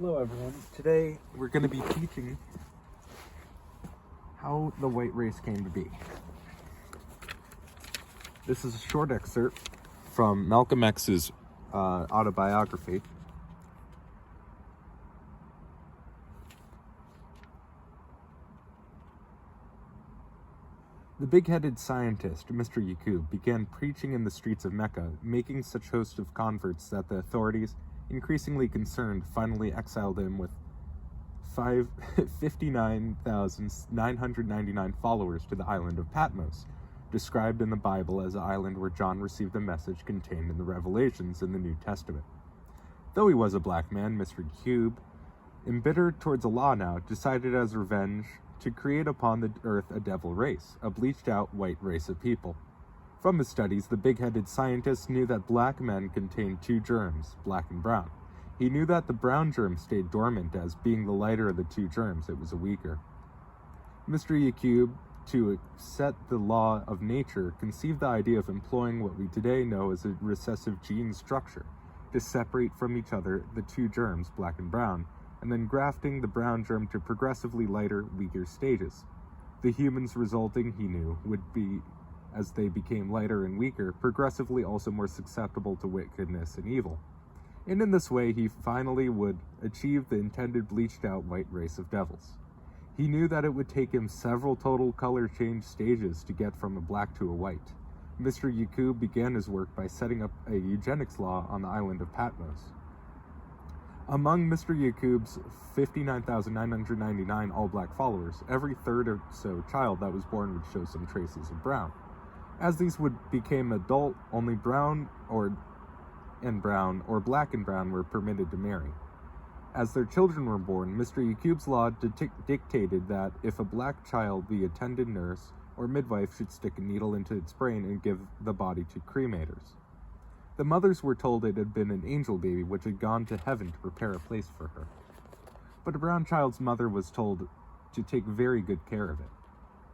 Hello everyone. Today we're going to be teaching how the white race came to be. This is a short excerpt from Malcolm X's autobiography. The big-headed scientist, Mr. Yakub, began preaching in the streets of Mecca, making such host of converts that the authorities, increasingly concerned, finally exiled him with 59,999 followers to the island of Patmos, described in the Bible as the island where John received the message contained in the Revelations in the New Testament. Though he was a black man, Mr. Yakub, embittered towards Allah now, decided as revenge to create upon the earth a devil race, a bleached-out white race of people. From his studies, the big-headed scientist knew that black men contained two germs, black and brown. He knew that the brown germ stayed dormant as, being the lighter of the two germs, it was a weaker. Mr. Yakub, to set the law of nature, conceived the idea of employing what we today know as a recessive gene structure, to separate from each other the two germs, black and brown, and then grafting the brown germ to progressively lighter, weaker stages. The humans resulting, he knew, would be, as they became lighter and weaker, progressively also more susceptible to wickedness and evil. And in this way, he finally would achieve the intended bleached-out white race of devils. He knew that it would take him several total color change stages to get from a black to a white. Mr. Yakub began his work by setting up a eugenics law on the island of Patmos. Among Mr. Yakub's 59,999 all-black followers, every third or so child that was born would show some traces of brown. As these became adult, only brown or black and brown were permitted to marry. As their children were born, Mr. Yakub's law dictated that if a black child, the attendant nurse or midwife should stick a needle into its brain and give the body to cremators. The mothers were told it had been an angel baby which had gone to heaven to prepare a place for her. But a brown child's mother was told to take very good care of it.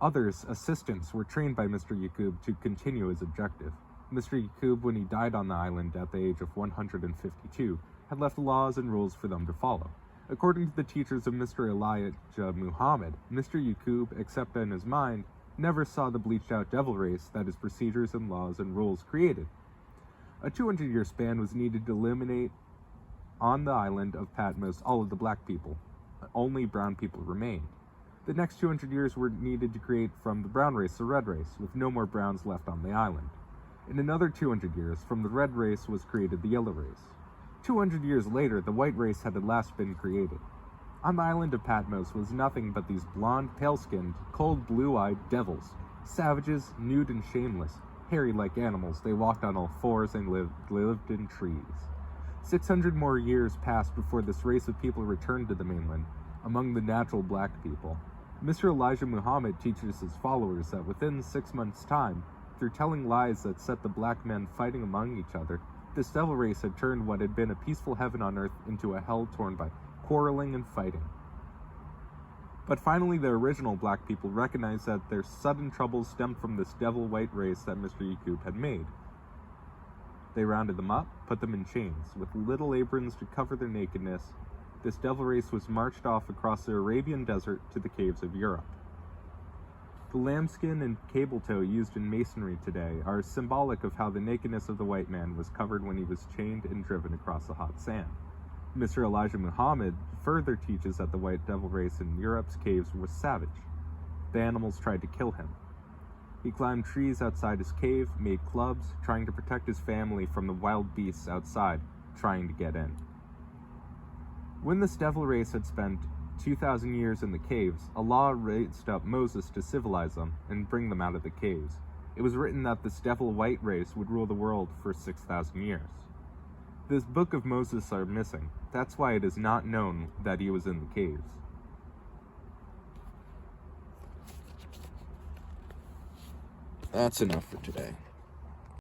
Others, assistants, were trained by Mr. Yakub to continue his objective. Mr. Yakub, when he died on the island at the age of 152, had left laws and rules for them to follow. According to the teachers of Mr. Elijah Muhammad, Mr. Yakub, except in his mind, never saw the bleached-out devil race that his procedures and laws and rules created. A 200-year span was needed to eliminate on the island of Patmos all of the black people. Only brown people remained. The next 200 years were needed to create from the brown race the red race, with no more browns left on the island. In another 200 years, from the red race was created the yellow race. 200 years later, the white race had at last been created. On the island of Patmos was nothing but these blonde, pale-skinned, cold, blue-eyed devils, savages, nude and shameless, hairy like animals. They walked on all fours and lived in trees. 600 more years passed before this race of people returned to the mainland, among the natural black people. Mr. Elijah Muhammad teaches his followers that within 6 months' time, through telling lies that set the black men fighting among each other, this devil race had turned what had been a peaceful heaven on earth into a hell torn by quarreling and fighting. But finally, the original black people recognized that their sudden troubles stemmed from this devil white race that Mr. Yakub had made. They rounded them up, put them in chains. With little aprons to cover their nakedness, this devil race was marched off across the Arabian desert to the caves of Europe. The lambskin and cable tow used in masonry today are symbolic of how the nakedness of the white man was covered when he was chained and driven across the hot sand. Mr. Elijah Muhammad further teaches that the white devil race in Europe's caves was savage. The animals tried to kill him. He climbed trees outside his cave, made clubs, trying to protect his family from the wild beasts outside, trying to get in. When this devil race had spent 2,000 years in the caves, Allah raised up Moses to civilize them and bring them out of the caves. It was written that this devil white race would rule the world for 6,000 years. This book of Moses are missing. That's why it is not known that he was in the caves. That's enough for today.